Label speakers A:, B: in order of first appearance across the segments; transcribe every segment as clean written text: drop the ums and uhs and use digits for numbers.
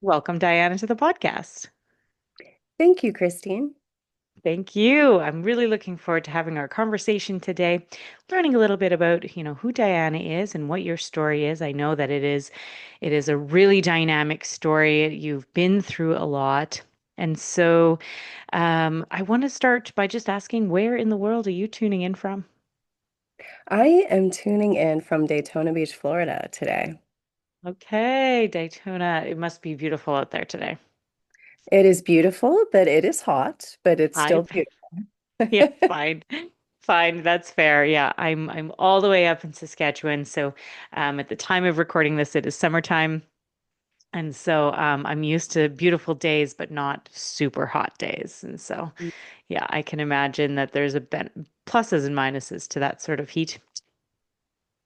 A: Welcome, Diana, to the podcast.
B: Thank you, Christine.
A: Thank you. I'm really looking forward to having our conversation today, learning a little bit about, who Diana is and what your story is. I know that it is a really dynamic story. You've been through a lot. And so I want to start by just asking, where in the world are you tuning in from?
B: I am tuning in from Daytona Beach, Florida today.
A: Okay, Daytona. It must be beautiful out there today.
B: It is beautiful, but it is hot, but it's
A: I
B: still beautiful.
A: Yeah, fine. Fine, that's fair. Yeah, I'm all the way up in Saskatchewan. So at the time of recording this, it is summertime. And so I'm used to beautiful days, but not super hot days. And so yeah, I can imagine that there's a ben pluses and minuses to that sort of heat.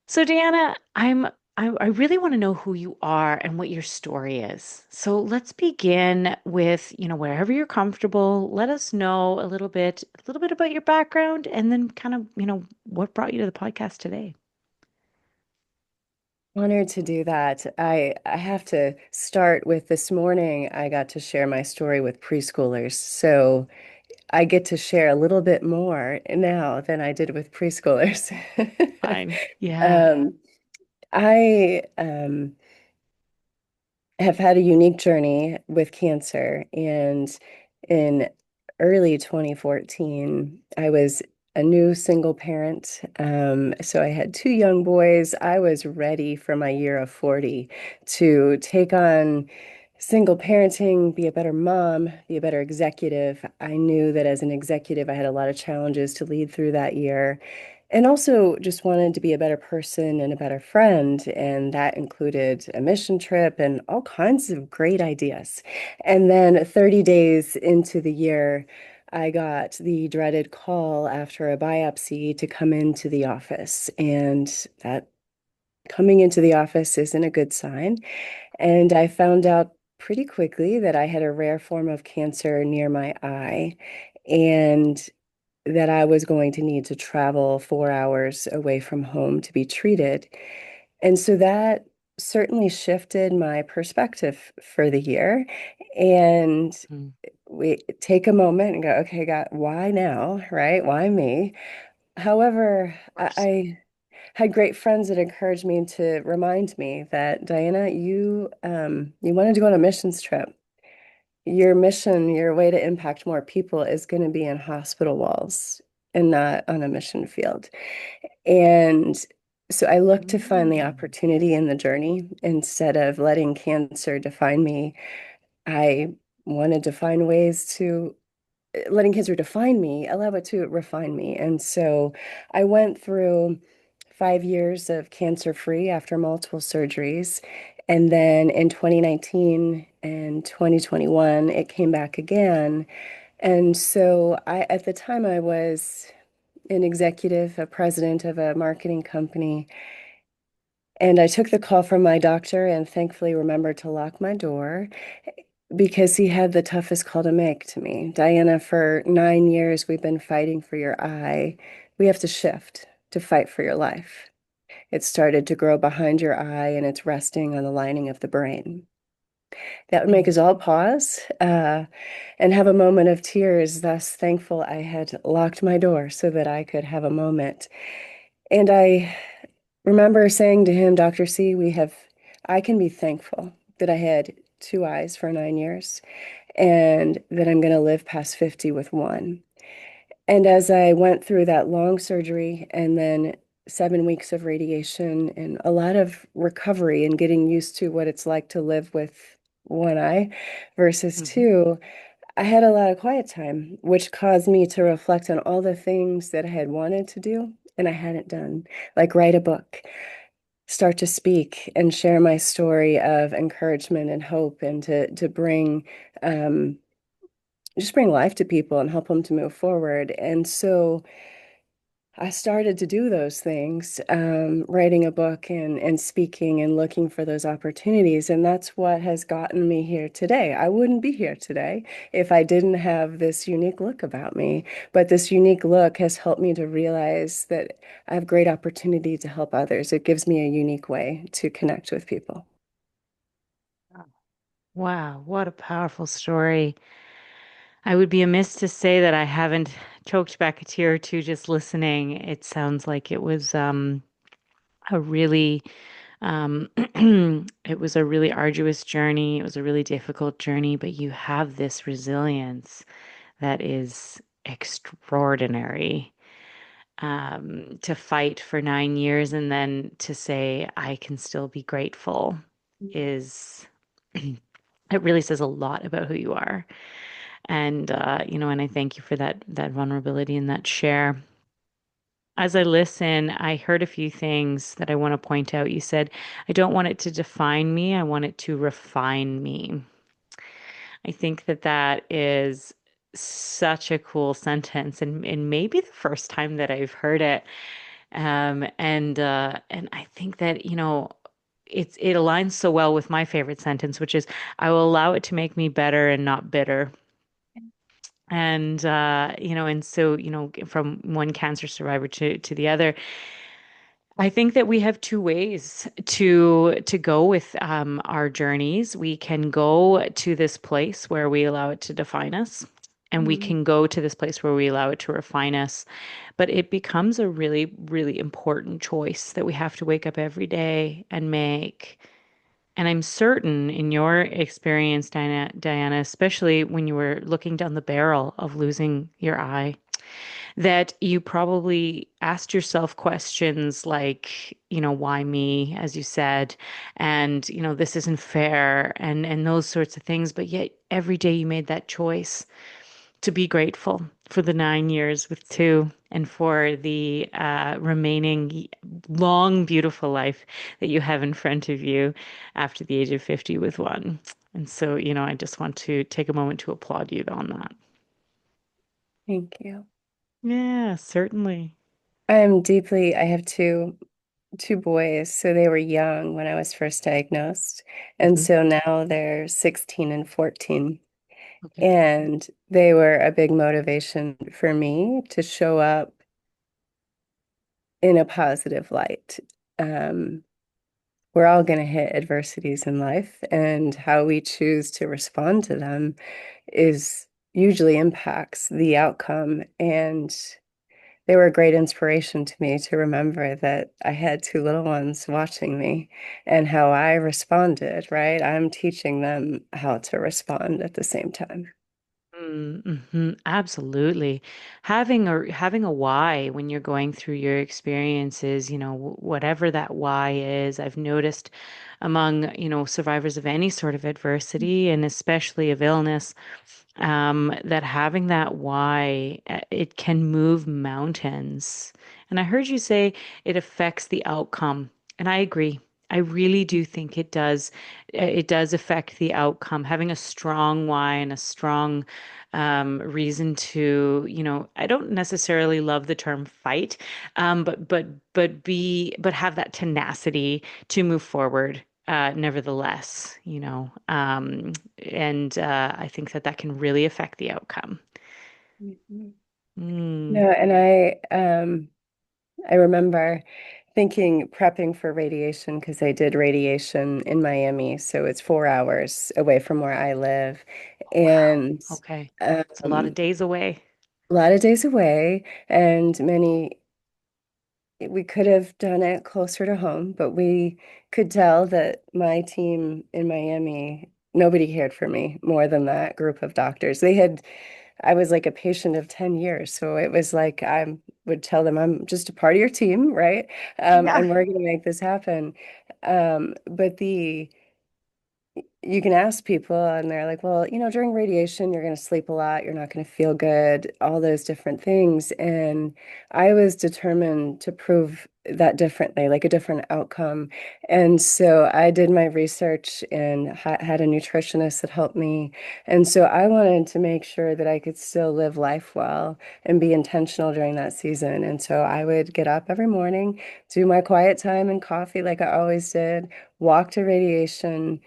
A: So Deanna, I really want to know who you are and what your story is. So let's begin with, wherever you're comfortable, let us know a little bit about your background and then kind of, what brought you to the podcast today.
B: Honored to do that. I have to start with this morning. I got to share my story with preschoolers. So I get to share a little bit more now than I did with preschoolers.
A: Fine. Yeah.
B: Um, I have had a unique journey with cancer. And in early 2014, I was a new single parent. So I had two young boys. I was ready for my year of 40 to take on single parenting, be a better mom, be a better executive. I knew that as an executive, I had a lot of challenges to lead through that year. And also just wanted to be a better person and a better friend. And that included a mission trip and all kinds of great ideas. And then 30 days into the year, I got the dreaded call after a biopsy to come into the office. And that coming into the office isn't a good sign. And I found out pretty quickly that I had a rare form of cancer near my eye. And that I was going to need to travel 4 hours away from home to be treated. And so that certainly shifted my perspective for the year. And
A: Mm,
B: we take a moment and go, okay, God, why now, right? Why me? However,
A: of
B: I,
A: course.
B: I had great friends that encouraged me to remind me that Diana, you wanted to go on a missions trip. Your mission, your way to impact more people is going to be in hospital walls and not on a mission field. And so I look to find the
A: Mm,
B: opportunity in the journey instead of letting cancer define me. I wanted to find ways to letting cancer define me, allow it to refine me. And so I went through 5 years of cancer-free after multiple surgeries. And then in 2019 and 2021, it came back again. And so at the time, I was an executive, a president of a marketing company. And I took the call from my doctor and thankfully remembered to lock my door because he had the toughest call to make to me. Diana, for 9 years, we've been fighting for your eye. We have to shift to fight for your life. It started to grow behind your eye and it's resting on the lining of the brain. That would make
A: mm,
B: us all pause and have a moment of tears, thus thankful I had locked my door so that I could have a moment. And I remember saying to him, Dr. C, I can be thankful that I had two eyes for 9 years and that I'm going to live past 50 with one. And as I went through that long surgery and then 7 weeks of radiation and a lot of recovery and getting used to what it's like to live with one eye versus
A: mhm.
B: two, I had a lot of quiet time, which caused me to reflect on all the things that I had wanted to do and I hadn't done, like write a book, start to speak and share my story of encouragement and hope and to bring um, just bring life to people and help them to move forward. And so I started to do those things, writing a book and speaking and looking for those opportunities. And that's what has gotten me here today. I wouldn't be here today if I didn't have this unique look about me. But this unique look has helped me to realize that I have great opportunity to help others. It gives me a unique way to connect with people.
A: Wow, what a powerful story. I would be amiss to say that I haven't choked back a tear or two just listening. It sounds like it was a really it was a really arduous journey. It was a really difficult journey, but you have this resilience that is extraordinary. To fight for 9 years and then to say, I can still be grateful is, it really says a lot about who you are. And, and I thank you for that vulnerability and that share. As I listen, I heard a few things that I want to point out. You said, I don't want it to define me. I want it to refine me. I think that that is such a cool sentence and maybe the first time that I've heard it. And I think that, it aligns so well with my favorite sentence, which is, I will allow it to make me better and not bitter. And so, from one cancer survivor to the other, I think that we have two ways to go with our journeys. We can go to this place where we allow it to define us, and we
B: Mhm.
A: can go to this place where we allow it to refine us. But it becomes a really, really important choice that we have to wake up every day and make. And I'm certain in your experience, Diana, especially when you were looking down the barrel of losing your eye, that you probably asked yourself questions like, why me, as you said, and, this isn't fair, and those sorts of things. But yet every day you made that choice to be grateful for the 9 years with two and for the remaining long, beautiful life that you have in front of you after the age of 50 with one. And so, I just want to take a moment to applaud you on that.
B: Thank you.
A: Yeah, certainly.
B: I have two boys, so they were young when I was first diagnosed. And
A: Hmm.
B: so now they're 16 and 14.
A: Okay.
B: And they were a big motivation for me to show up in a positive light. Um, we're all going to hit adversities in life, and how we choose to respond to them is usually impacts the outcome. And they were a great inspiration to me to remember that I had two little ones watching me and how I responded, right? I'm teaching them how to respond at the same time.
A: Mm-hmm. Absolutely. Having a why when you're going through your experiences, whatever that why is, I've noticed among, survivors of any sort of adversity and especially of illness, that having that why, it can move mountains. And I heard you say it affects the outcome, and I agree. I really do think it does. It does affect the outcome. Having a strong why and a strong reason to, I don't necessarily love the term fight, but have that tenacity to move forward. Nevertheless, and I think that that can really affect the outcome.
B: Mhm.
A: Mm.
B: No, and I remember thinking prepping for radiation because I did radiation in Miami, so it's 4 hours away from where I live,
A: Wow.
B: and
A: Okay. It's a lot of
B: um,
A: days away.
B: a lot of days away, and we could have done it closer to home, but we could tell that my team in Miami, nobody cared for me more than that group of doctors. I was like a patient of 10 years. So it was like I would tell them, I'm just a part of your team, right?
A: Yeah.
B: And we're going to make this happen. But you can ask people, and they're like, well, during radiation, you're going to sleep a lot, you're not going to feel good, all those different things. And I was determined to prove that differently, like a different outcome. And so I did my research and had a nutritionist that helped me. And so I wanted to make sure that I could still live life well and be intentional during that season. And so I would get up every morning, do my quiet time and coffee like I always did, walk to radiation,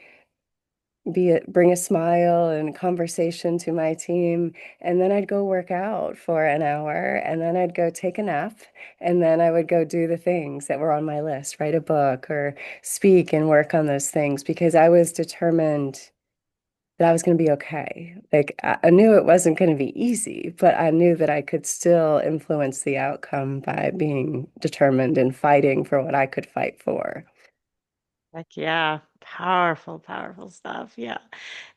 B: bring a smile and conversation to my team, and then I'd go work out for an hour, and then I'd go take a nap, and then I would go do the things that were on my list, write a book or speak and work on those things because I was determined that I was going to be okay. Like I knew it wasn't going to be easy, but I knew that I could still influence the outcome by being determined and fighting for what I could fight for.
A: Heck yeah. Powerful, powerful stuff. Yeah.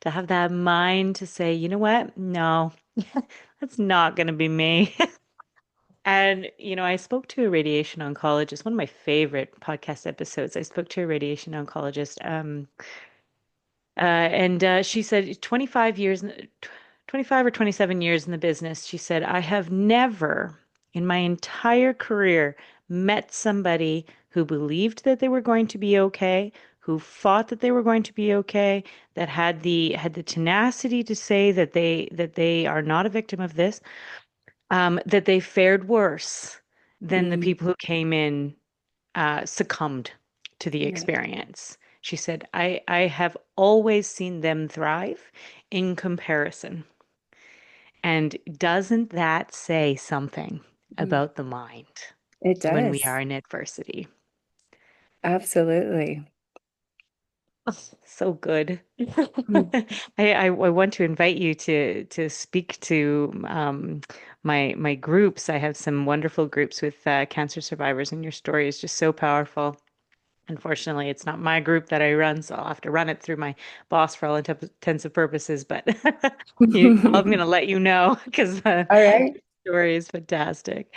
A: To have that mind to say, you know what? No, that's not going to be me. And, I spoke to a radiation oncologist, one of my favorite podcast episodes. I spoke to a radiation oncologist, and she said 25 years, 25 or 27 years in the business. She said, I have never in my entire career met somebody who believed that they were going to be okay, who fought that they were going to be okay, that had the tenacity to say that they are not a victim of this, that they fared worse than the
B: Hmm.
A: people who came in succumbed to the
B: Yeah.
A: experience. She said, I have always seen them thrive in comparison. And doesn't that say something
B: Mhm.
A: about the mind
B: It
A: when we are
B: does.
A: in adversity?
B: Absolutely.
A: So good.
B: Mm.
A: I want to invite you to speak to my groups. I have some wonderful groups with cancer survivors, and your story is just so powerful. Unfortunately, it's not my group that I run, so I'll have to run it through my boss for all intents and purposes. But I'm going to let you know because
B: All right.
A: your story is fantastic.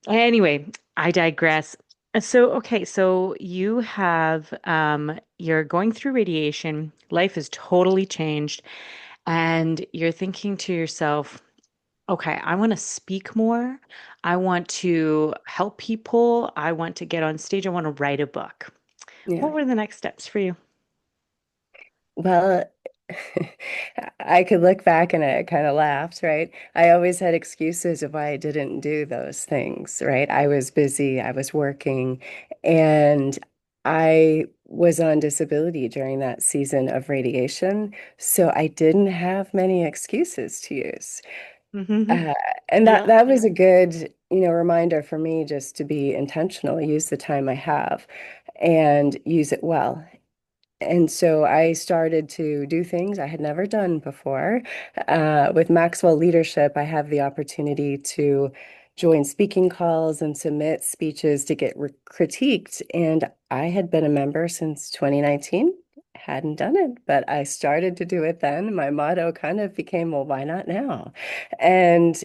A: Anyway, I digress. Okay, so you're going through radiation, life has totally changed, and you're thinking to yourself, okay, I want to speak more. I want to help people. I want to get on stage. I want to write a book. What
B: Yeah.
A: were the next steps for you?
B: Well, I could look back and I kind of laughed, right? I always had excuses of why I didn't do those things, right? I was busy, I was working, and I was on disability during that season of radiation. So I didn't have many excuses to use.
A: Hmm.
B: Uh, and that
A: Yeah.
B: that was a good, reminder for me just to be intentional, use the time I have and use it well. And so I started to do things I had never done before. With Maxwell Leadership, I have the opportunity to join speaking calls and submit speeches to get critiqued. And I had been a member since 2019, hadn't done it, but I started to do it then. My motto kind of became, well, why not now? And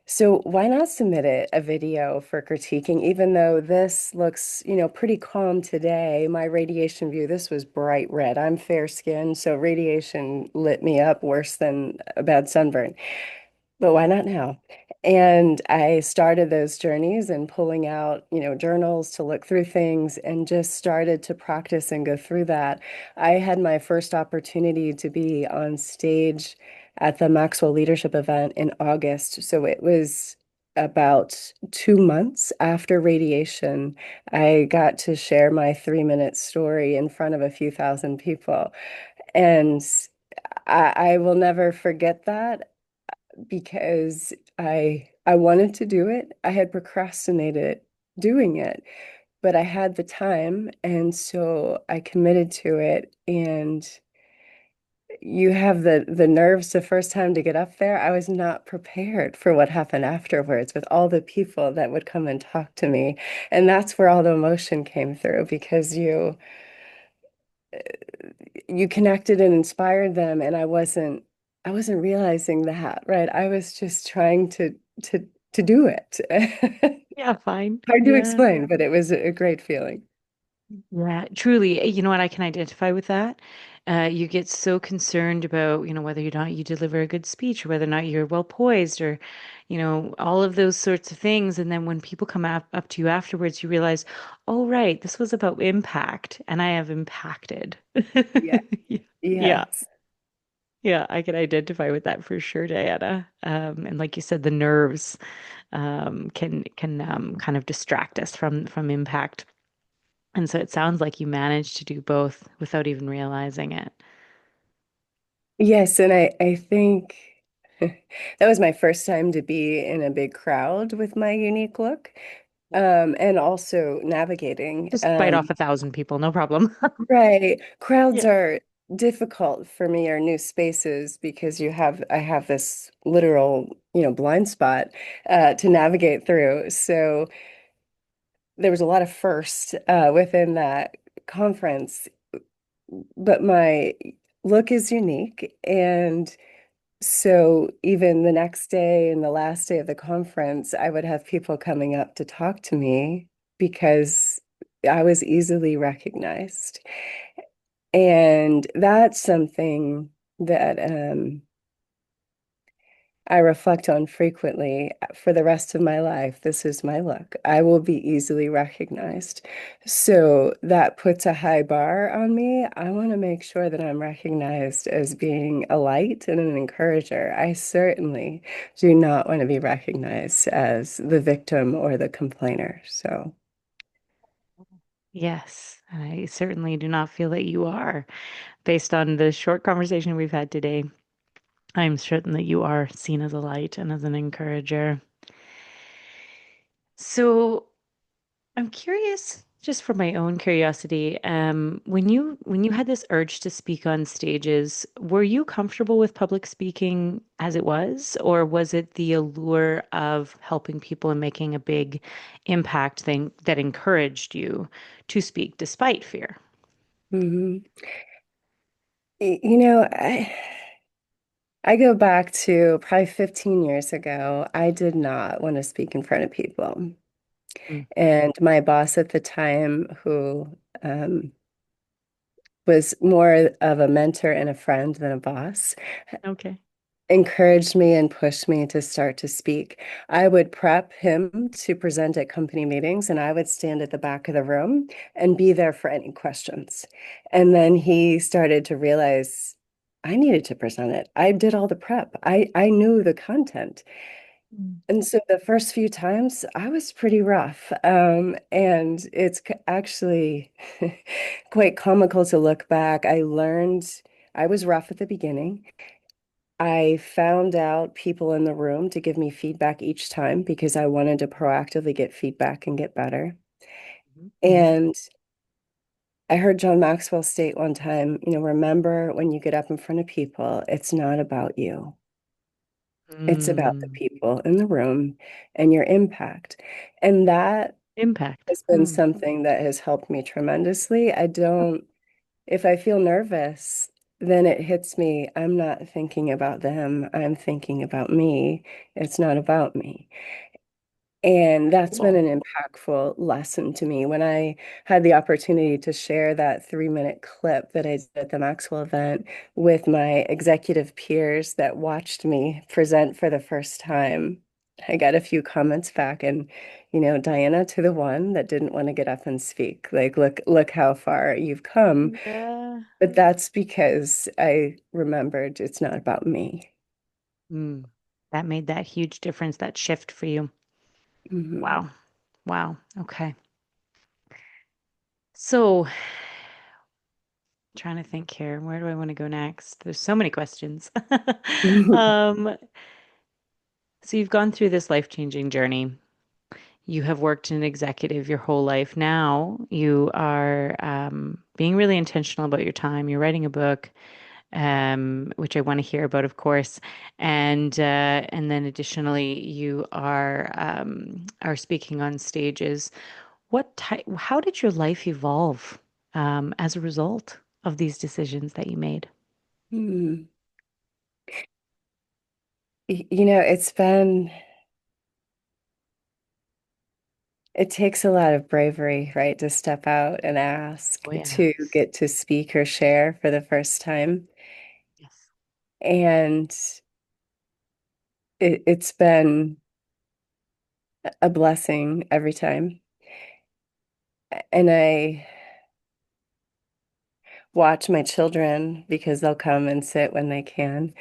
B: so why not submit a video for critiquing, even though this looks, pretty calm today. My radiation view, this was bright red. I'm fair skinned, so radiation lit me up worse than a bad sunburn. But why not now? And I started those journeys and pulling out, journals to look through things and just started to practice and go through that. I had my first opportunity to be on stage at the Maxwell Leadership event in August. So it was about 2 months after radiation. I got to share my 3-minute story in front of a few thousand people. And I will never forget that because I wanted to do it. I had procrastinated doing it, but I had the time, and so I committed to it. And you have the nerves the first time to get up there. I was not prepared for what happened afterwards with all the people that would come and talk to me. And that's where all the emotion came through because you connected and inspired them, and I wasn't realizing that, right? I was just trying to to do it.
A: Yeah, fine.
B: Hard to
A: Yeah.
B: explain, but it was a great feeling.
A: Yeah, truly. You know what? I can identify with that. You get so concerned about, whether or not you deliver a good speech or whether or not you're well poised or, all of those sorts of things. And then when people come up to you afterwards, you realize, oh, right, this was about impact and I have impacted.
B: Yeah.
A: Yeah. Yeah.
B: Yes.
A: Yeah, I can identify with that for sure, Diana. And like you said, the nerves can kind of distract us from impact. And so it sounds like you managed to do both without even realizing it.
B: Yes, and I think that was my first time to be in a big crowd with my unique look. And also navigating.
A: Just bite off 1,000 people, no problem.
B: Right. Crowds
A: Yeah.
B: are difficult for me are new spaces because I have this literal, blind spot to navigate through. So there was a lot of first within that conference, but my look is unique. And so even the next day and the last day of the conference, I would have people coming up to talk to me because I was easily recognized. And that's something that I reflect on frequently for the rest of my life. This is my look. I will be easily recognized. So that puts a high bar on me. I want to make sure that I'm recognized as being a light and an encourager. I certainly do not want to be recognized as the victim or the complainer. So,
A: Yes, I certainly do not feel that you are. Based on the short conversation we've had today, I'm certain that you are seen as a light and as an encourager. So I'm curious, just for my own curiosity, when you had this urge to speak on stages, were you comfortable with public speaking as it was, or was it the allure of helping people and making a big impact thing that encouraged you to speak despite fear?
B: mhm. You know, I go back to probably 15 years ago. I did not want to speak in front of people.
A: Mm,
B: And my boss at the time, who was more of a mentor and a friend than a boss,
A: okay.
B: encouraged me and pushed me to start to speak. I would prep him to present at company meetings, and I would stand at the back of the room and be there for any questions. And then he started to realize I needed to present it. I did all the prep. I knew the content.
A: Mm.
B: And so the first few times I was pretty rough. And it's actually quite comical to look back. I was rough at the beginning. I found out people in the room to give me feedback each time because I wanted to proactively get feedback and get better.
A: Mhm.
B: And I heard John Maxwell state one time, remember when you get up in front of people, it's not about you. It's about the
A: Mm.
B: people in the room and your impact. And that
A: Impact.
B: has been
A: Mm.
B: something that has helped me tremendously. If I feel nervous, then it hits me. I'm not thinking about them. I'm thinking about me. It's not about me. And that's been
A: Cool.
B: an impactful lesson to me. When I had the opportunity to share that 3-minute clip that I did at the Maxwell event with my executive peers that watched me present for the first time, I got a few comments back and, Diana to the one that didn't want to get up and speak. Like, look how far you've come.
A: Yeah.
B: But that's because I remembered it's not about me.
A: Mm. That made that huge difference, that shift for you.
B: Mhm.
A: Wow. Wow. Okay. So, trying to think here. Where do I want to go next? There's so many questions. Um, so you've gone through this life-changing journey. You have worked in executive your whole life. Now you are being really intentional about your time. You're writing a book, which I want to hear about, of course, and then additionally, you are speaking on stages. What type? How did your life evolve as a result of these decisions that you made?
B: Hmm. It takes a lot of bravery, right, to step out and ask
A: Oh,
B: to
A: yes.
B: get to speak or share for the first time.
A: Yes.
B: And it's been a blessing every time. And I watch my children because they'll come and sit when they can.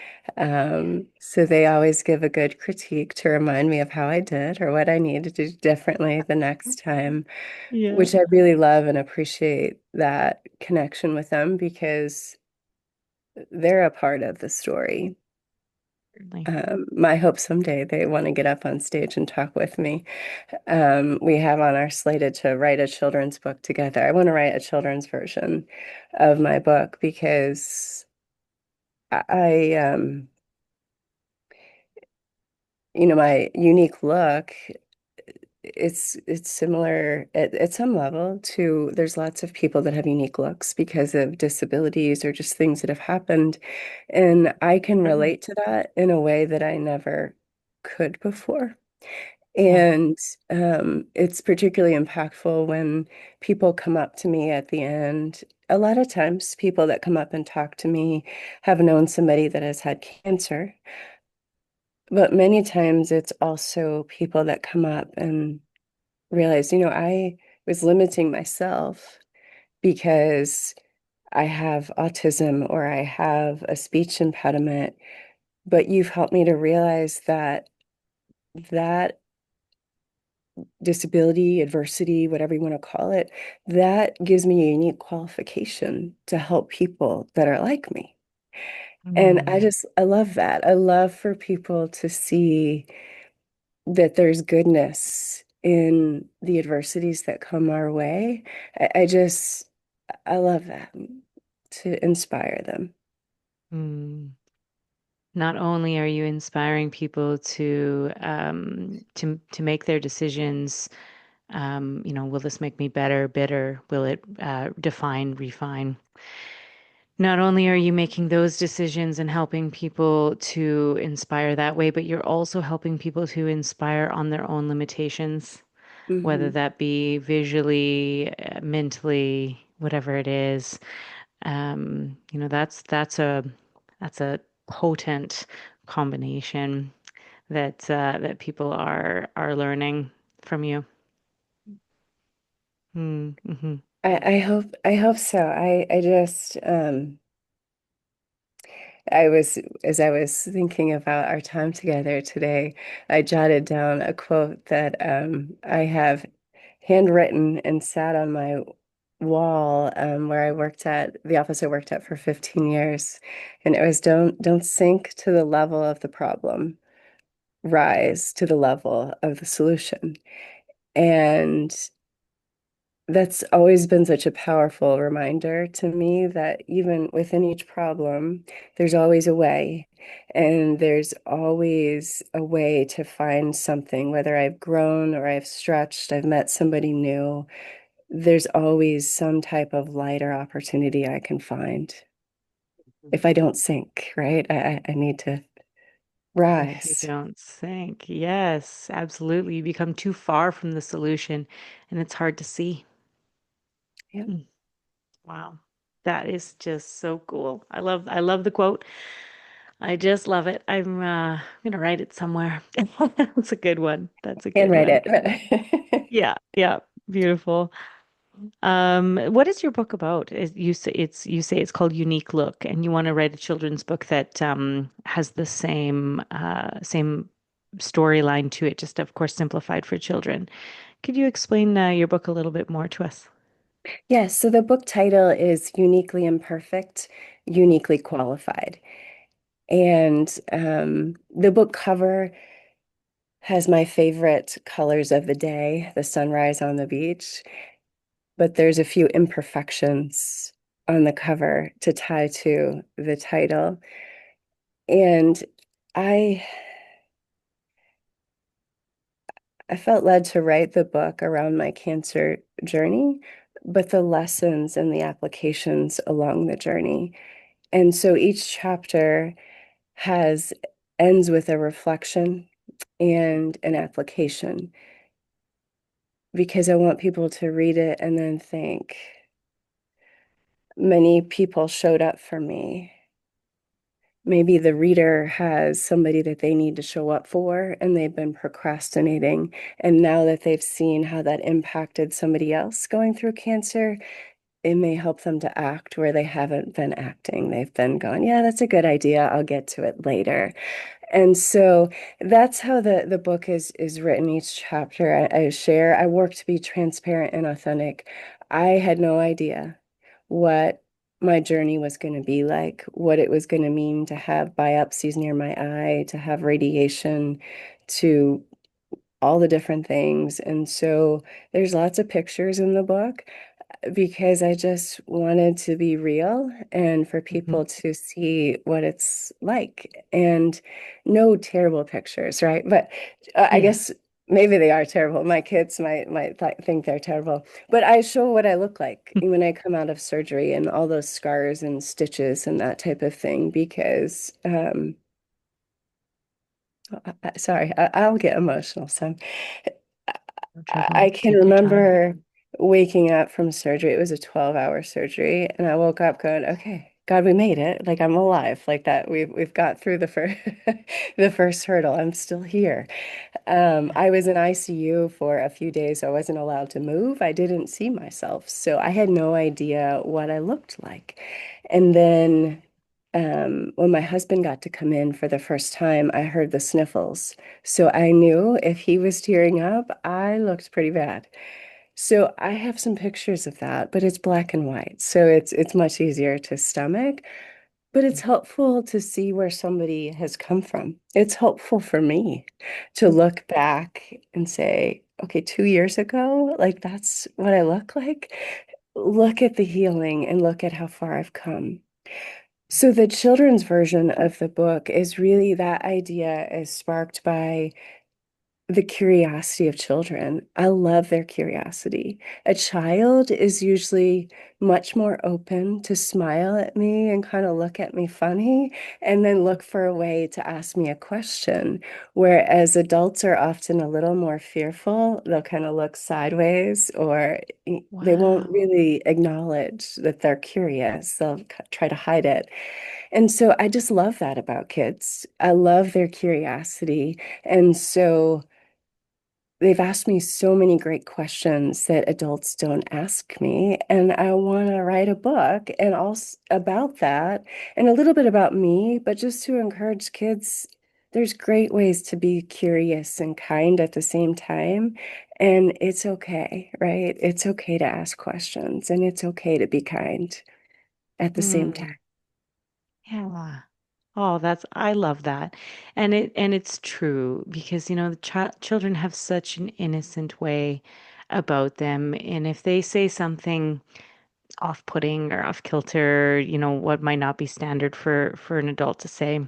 B: So they always give a good critique to remind me of how I did or what I need to do differently the next time,
A: Yeah.
B: which I really love and appreciate that connection with them because they're a part of the story.
A: Certainly.
B: My hope someday they want to get up on stage and talk with me. We have on our slated to write a children's book together. I want to write a children's version of my book because I my unique look, it's similar at some level to there's lots of people that have unique looks because of disabilities or just things that have happened. And I can
A: Certainly.
B: relate to that in a way that I never could before.
A: Yeah.
B: And it's particularly impactful when people come up to me at the end. A lot of times, people that come up and talk to me have known somebody that has had cancer, but many times it's also people that come up and realize, I was limiting myself because I have autism or I have a speech impediment, but you've helped me to realize that disability, adversity, whatever you want to call it, that gives me a unique qualification to help people that are like me. And
A: Mm,
B: I love that. I love for people to see that there's goodness in the adversities that come our way. I love that to inspire them.
A: mm. Not only are you inspiring people to make their decisions, will this make me better, bitter? Will it define, refine? Not only are you making those decisions and helping people to inspire that way, but you're also helping people to inspire on their own limitations, whether
B: Hmm.
A: that be visually, mentally, whatever it is. That's a potent combination that people are learning from you. Mm-hmm.
B: I hope so. I just I was, as I was thinking about our time together today, I jotted down a quote that I have handwritten and sat on my wall where I worked at the office I worked at for 15 years. And it was don't sink to the level of the problem, rise to the level of the solution. And that's always been such a powerful reminder to me that even within each problem, there's always a way. And there's always a way to find something, whether I've grown or I've stretched, I've met somebody new, there's always some type of light or opportunity I can find. If I don't sink, right? I need to
A: If you
B: rise.
A: don't think, yes, absolutely. You become too far from the solution and it's hard to see.
B: Yeah.
A: Mm, wow. That is just so cool. I love the quote. I just love it. I'm gonna write it somewhere. That's a good one. That's a good
B: Handwrite
A: one.
B: it.
A: Yeah, yeah, beautiful. What is your book about? You say it's called Unique Look, and you want to write a children's book that has the same storyline to it, just of course simplified for children. Could you explain your book a little bit more to us?
B: Yes, so the book title is Uniquely Imperfect, Uniquely Qualified. And the book cover has my favorite colors of the day, the sunrise on the beach, but there's a few imperfections on the cover to tie to the title. And I I felt led to write the book around my cancer journey, but the lessons and the applications along the journey. And so each chapter has ends with a reflection and an application because I want people to read it and then think, many people showed up for me. Maybe the reader has somebody that they need to show up for and they've been procrastinating. And now that they've seen how that impacted somebody else going through cancer, it may help them to act where they haven't been acting. They've been gone, yeah, that's a good idea. I'll get to it later. And so that's how the book is written. Each chapter I work to be transparent and authentic. I had no idea what my journey was going to be like, what it was going to mean to have biopsies near my eye, to have radiation, to all the different things. And so there's lots of pictures in the book because I just wanted to be real and for
A: Mhm.
B: people to see what it's like. And no terrible pictures, right? But I
A: Yeah.
B: guess maybe they are terrible. My kids might th think they're terrible. But I show what I look like when I come out of surgery and all those scars and stitches and that type of thing because sorry, I'll get emotional. So
A: No
B: I
A: trouble.
B: can
A: Take your time.
B: remember waking up from surgery. It was a 12-hour surgery, and I woke up going, "Okay, God, we made it. Like I'm alive. Like that. We've got through the first the first hurdle. I'm still here." I was in ICU for a few days. I wasn't allowed to move. I didn't see myself, so I had no idea what I looked like. And then when my husband got to come in for the first time, I heard the sniffles. So I knew if he was tearing up, I looked pretty bad. So I have some pictures of that, but it's black and white. So it's much easier to stomach, but it's helpful to see where somebody has come from. It's helpful for me to look back and say, okay, 2 years ago, like that's what I look like. Look at the healing and look at how far I've come. So the children's version of the book is really that idea is sparked by the curiosity of children. I love their curiosity. A child is usually much more open to smile at me and kind of look at me funny and then look for a way to ask me a question. Whereas adults are often a little more fearful. They'll kind of look sideways or they won't
A: Wow.
B: really acknowledge that they're curious. They'll try to hide it. And so I just love that about kids. I love their curiosity. And so they've asked me so many great questions that adults don't ask me, and I want to write a book and also about that and a little bit about me, but just to encourage kids, there's great ways to be curious and kind at the same time, and it's okay, right? It's okay to ask questions, and it's okay to be kind at the same time.
A: Mm. Yeah. Oh, I love that. And it's true because the children have such an innocent way about them, and if they say something off-putting or off-kilter, what might not be standard for an adult to say,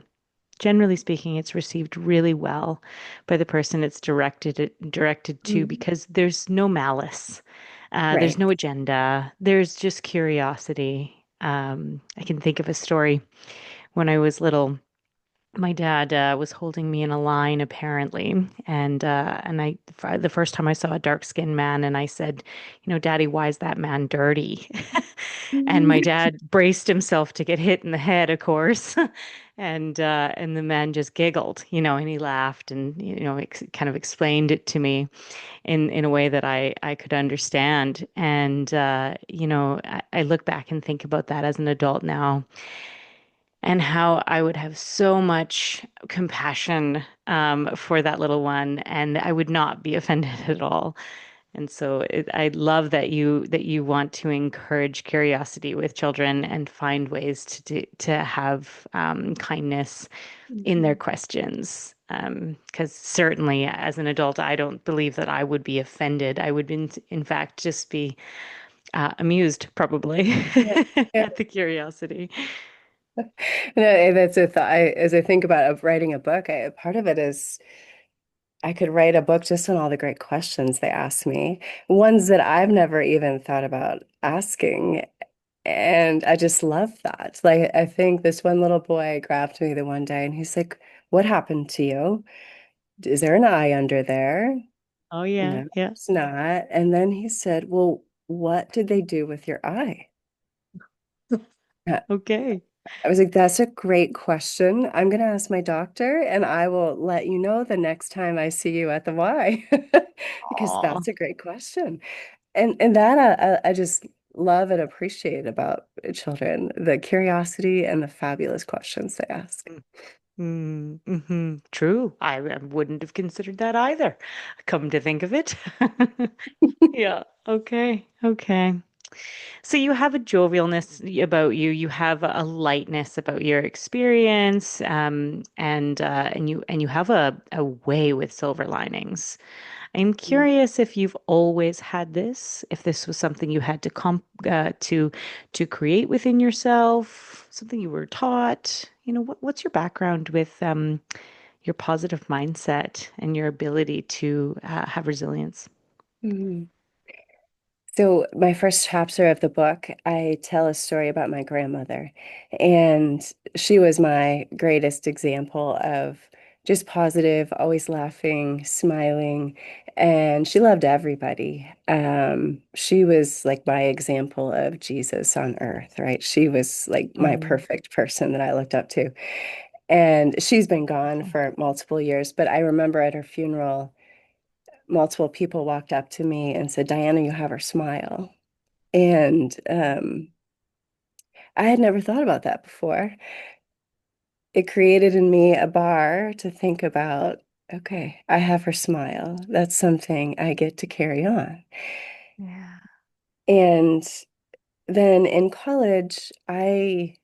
A: generally speaking, it's received really well by the person it's directed to
B: Mhm.
A: because there's no malice. There's
B: Right.
A: no agenda. There's just curiosity. I can think of a story when I was little. My dad was holding me in a line apparently, and the first time I saw a dark-skinned man, and I said, Daddy, why is that man dirty? And my dad braced himself to get hit in the head, of course, and the man just giggled, and he laughed and kind of explained it to me in a way that I could understand. And I look back and think about that as an adult now and how I would have so much compassion for that little one, and I would not be offended at all. And so I love that you want to encourage curiosity with children and find ways to have kindness in their
B: Mhm.
A: questions. Because certainly, as an adult, I don't believe that I would be offended. I would, in fact, just be amused, probably,
B: Yeah. Yeah.
A: at the curiosity.
B: No, that's a thought. As I think about writing a book, part of it is I could write a book just on all the great questions they ask me, ones that I've never even thought about asking. And I just love that. Like, I think this one little boy grabbed me the one day and he's like, "What happened to you? Is there an eye under there?"
A: Oh yeah,
B: No,
A: yeah.
B: it's not. And then he said, "Well, what did they do with your eye?"
A: Okay.
B: I was like, that's a great question. I'm going to ask my doctor and I will let you know the next time I see you at the Y because
A: Aw.
B: that's a great question. And that I just love and appreciate about children, the curiosity and the fabulous questions they ask.
A: Mm-hmm. True. I wouldn't have considered that either. Come to think of it. Yeah. Okay. Okay. So you have a jovialness about you. You have a lightness about your experience, and you have a way with silver linings. I'm curious if you've always had this, if this was something you had to to create within yourself, something you were taught. What's your background with your positive mindset and your ability to have resilience?
B: Mhm. So, my first chapter of the book, I tell a story about my grandmother, and she was my greatest example of just positive, always laughing, smiling, and she loved everybody. She was like my example of Jesus on earth, right? She was like my
A: Oh,
B: perfect person that I looked up to. And she's been gone for multiple years, but I remember at her funeral, multiple people walked up to me and said, Diana, you have her smile. And I had never thought about that before. It created in me a bar to think about, okay, I have her smile. That's something I get to carry on.
A: yeah.
B: And then in college, I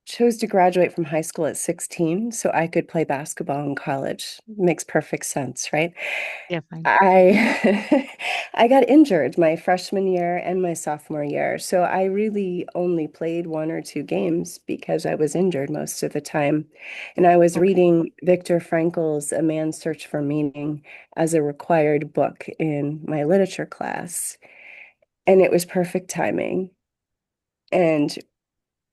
B: chose to graduate from high school at 16 so I could play basketball in college. Makes perfect sense, right?
A: Yeah, fine.
B: I I got injured my freshman year and my sophomore year. So I really only played one or two games because I was injured most of the time. And I was
A: Okay.
B: reading Viktor Frankl's A Man's Search for Meaning as a required book in my literature class. And it was perfect timing. And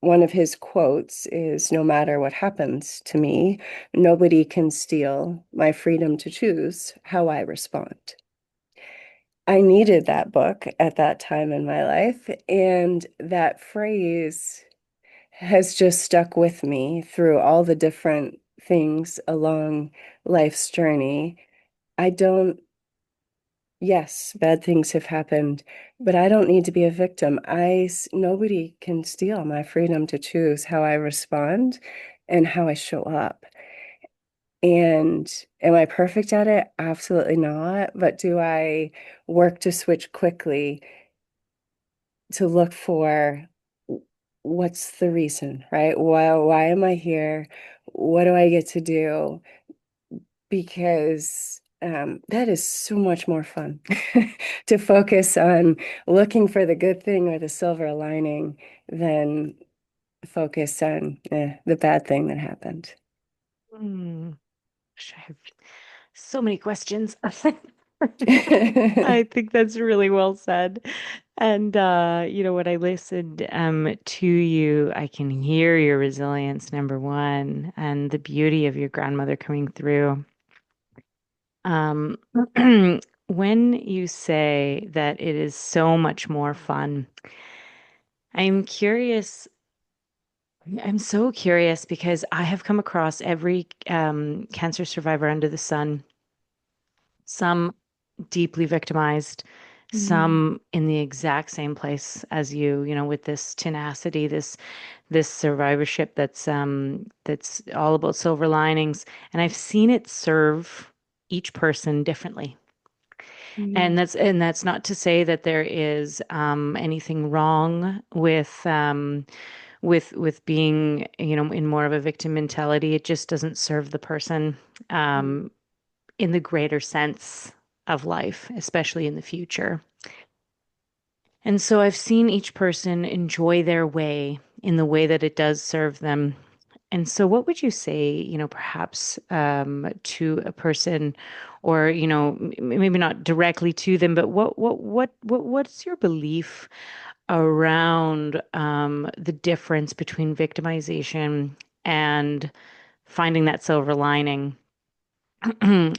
B: one of his quotes is, no matter what happens to me, nobody can steal my freedom to choose how I respond. I needed that book at that time in my life, and that phrase has just stuck with me through all the different things along life's journey. I don't, yes, bad things have happened, but I don't need to be a victim. Nobody can steal my freedom to choose how I respond and how I show up. And am I perfect at it? Absolutely not. But do I work to switch quickly to look for what's the reason, right? Why am I here? What do I get to do? Because that is so much more fun to focus on looking for the good thing or the silver lining than focus on the bad thing that happened.
A: Hmm. Gosh, I have so many questions. I think that's really well said. And when I listened to you, I can hear your resilience, number one, and the beauty of your grandmother coming through. Um, when you say that it is so much more fun, I'm curious. I'm so curious because I have come across every cancer survivor under the sun, some deeply victimized,
B: Mm,
A: some in the exact same place as you, with this tenacity, this survivorship that's all about silver linings. And I've seen it serve each person differently. And
B: mm,
A: that's not to say that there is anything wrong with being, in more of a victim mentality. It just doesn't serve the person
B: mm,
A: um, in the greater sense of life, especially in the future. And so I've seen each person enjoy their way in the way that it does serve them. And so, what would you say, perhaps to a person, or maybe not directly to them, but what's your belief around the difference between victimization and finding that silver lining,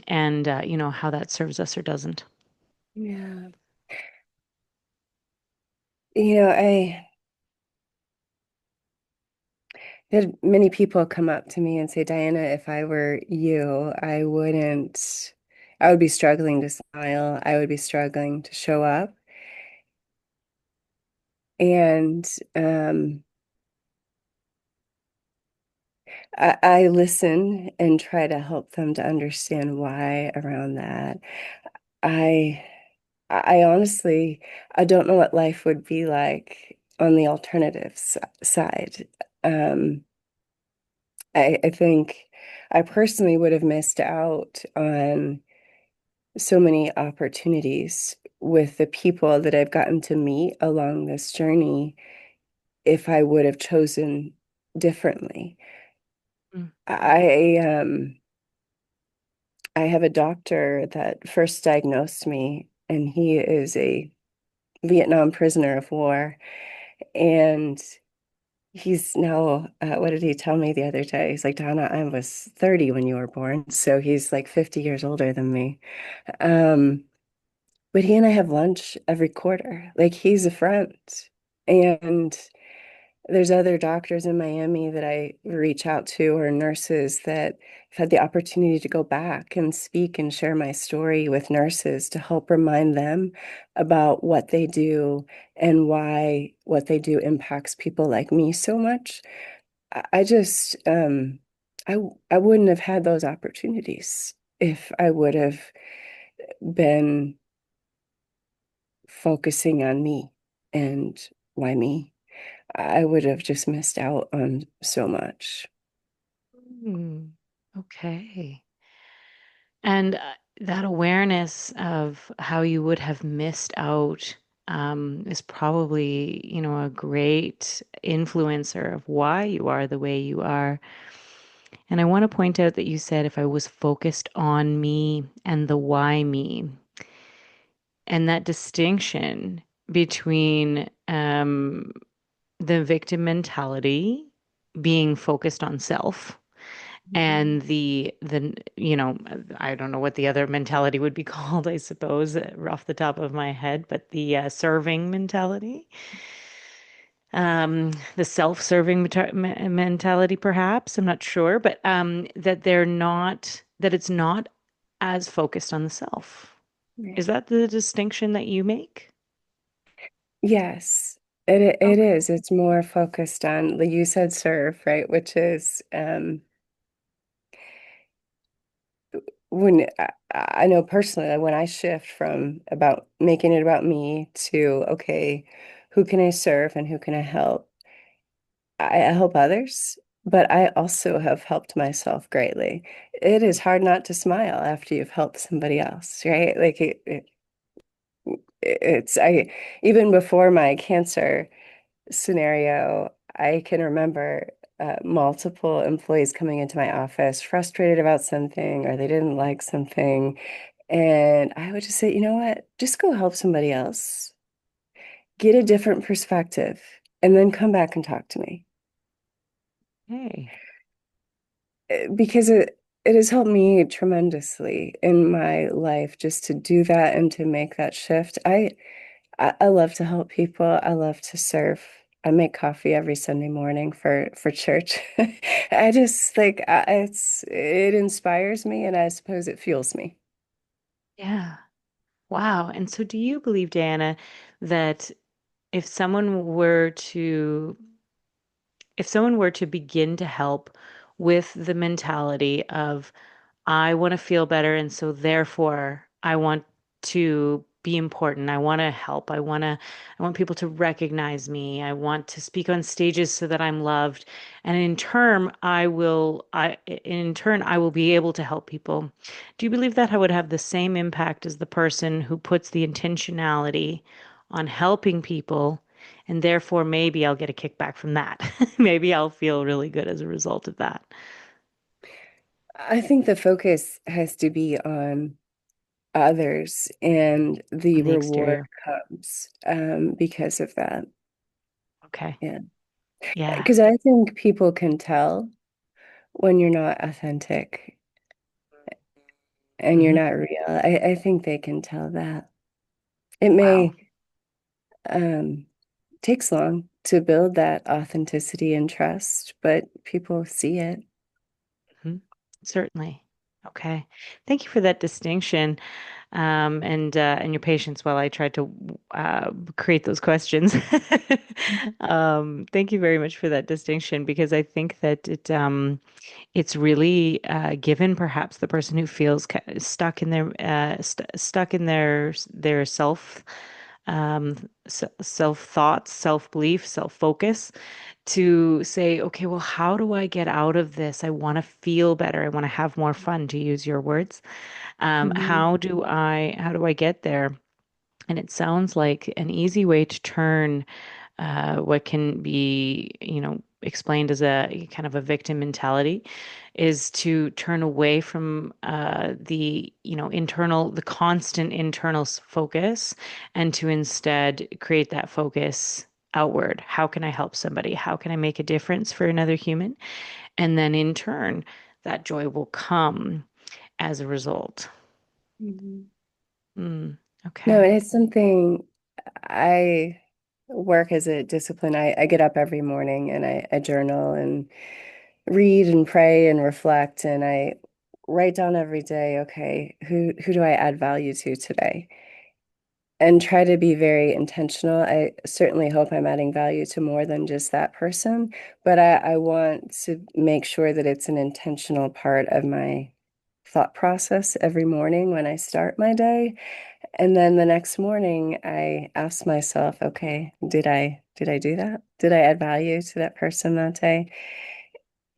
A: and how that serves us or doesn't?
B: yeah. I had many people come up to me and say, Diana, if I were you, I would be struggling to smile. I would be struggling to show up. And I listen and try to help them to understand why around that. I I honestly, I don't know what life would be like on the alternative side. Um, I think I personally would have missed out on so many opportunities with the people that I've gotten to meet along this journey if I would have chosen differently.
A: Mm.
B: I have a doctor that first diagnosed me, and he is a Vietnam prisoner of war. And he's now, what did he tell me the other day? He's like, Donna, I was 30 when you were born. So he's like 50 years older than me. Um, but he and I have lunch every quarter. Like he's a friend. And there's other doctors in Miami that I reach out to or nurses that have had the opportunity to go back and speak and share my story with nurses to help remind them about what they do and why what they do impacts people like me so much. I just I I wouldn't have had those opportunities if I would have been focusing on me and why me. I would have just missed out on so much.
A: Mm. Okay. And that awareness of how you would have missed out is probably, a great influencer of why you are the way you are. And I want to point out that you said if I was focused on me and the why me, and that distinction between the victim mentality being focused on self and I don't know what the other mentality would be called, I suppose, off the top of my head, but the serving mentality, the self-serving mentality, perhaps, I'm not sure, but that it's not as focused on the self. Is
B: Right.
A: that the distinction that you make?
B: Yes, it
A: Okay.
B: is. It's more focused on, like you said, serve, right? Which is when I know personally, like, when I shift from about making it about me to, okay, who can I serve and who can I help? I help others, but I also have helped myself greatly. It is hard not to smile after you've helped somebody else, right? Like it's I even before my cancer scenario, I can remember multiple employees coming into my office frustrated about something or they didn't like something. And I would just say, you know what? Just go help somebody else, get a different perspective, and then come back and talk to me.
A: Hey.
B: Because it has helped me tremendously in my life just to do that and to make that shift. I love to help people. I love to serve. I make coffee every Sunday morning for church. I just like it inspires me and I suppose it fuels me.
A: Yeah. Wow. And so do you believe, Diana, that if someone were to if someone were to begin to help with the mentality of I want to feel better, and so therefore I want to be important. I want to help. I want people to recognize me. I want to speak on stages so that I'm loved. And in turn, I will be able to help people. Do you believe that I would have the same impact as the person who puts the intentionality on helping people? And therefore, maybe I'll get a kickback from that. Maybe I'll feel really good as a result of that.
B: I think the focus has to be on others and the
A: On the
B: reward
A: exterior.
B: comes because of that.
A: Okay.
B: Yeah.
A: Yeah.
B: Because I think people can tell when you're not authentic and you're
A: Hmm.
B: not real. I think they can tell that. It
A: Wow.
B: may um, takes long to build that authenticity and trust, but people see it.
A: Mhm. Certainly. Okay. Thank you for that distinction. and your patience while I tried to create those questions. Thank you very much for that distinction because I think that it's really given perhaps the person who feels stuck in their stuck in their self thoughts, self belief, self focus to say, okay, well, how do I get out of this? I want to feel better. I want to have more fun, to use your words.
B: Mhm.
A: How do I get there? And it sounds like an easy way to turn what can be, explained as a kind of a victim mentality is to turn away from the constant internal focus and to instead create that focus outward. How can I help somebody? How can I make a difference for another human? And then in turn, that joy will come as a result.
B: Mhm.
A: Mm,
B: No,
A: okay.
B: and it's something I work as a discipline. I get up every morning and I journal and read and pray and reflect and I write down every day, okay, who do I add value to today? And try to be very intentional. I certainly hope I'm adding value to more than just that person, but I want to make sure that it's an intentional part of my thought process every morning when I start my day. And then the next morning, I ask myself, okay, did I do that? Did I add value to that person that day?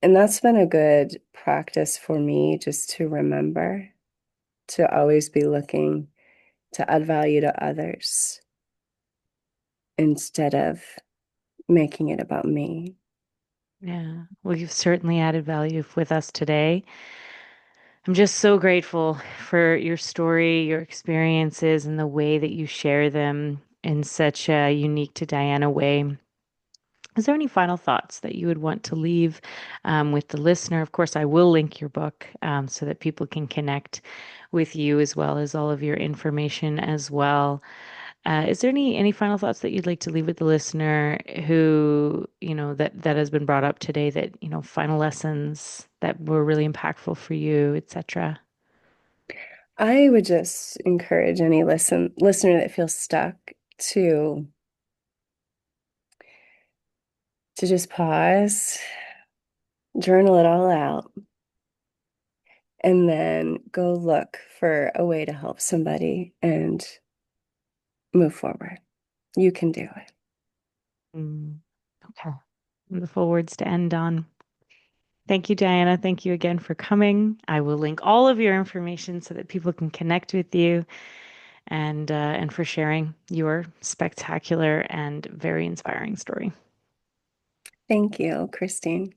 B: And that's been a good practice for me just to remember to always be looking to add value to others instead of making it about me.
A: Yeah. Well, you've certainly added value with us today. I'm just so grateful for your story, your experiences, and the way that you share them in such a unique to Diana way. Is there any final thoughts that you would want to leave with the listener? Of course, I will link your book so that people can connect with you as well as all of your information as well. Is there any final thoughts that you'd like to leave with the listener who, that has been brought up today that, final lessons that were really impactful for you, etc.?
B: I would just encourage any listener that feels stuck to to just pause, journal it all out, and then go look for a way to help somebody and move forward. You can do it.
A: Mm, okay. Wonderful words to end on. Thank you, Diana. Thank you again for coming. I will link all of your information so that people can connect with you and for sharing your spectacular and very inspiring story.
B: Thank you, Christine.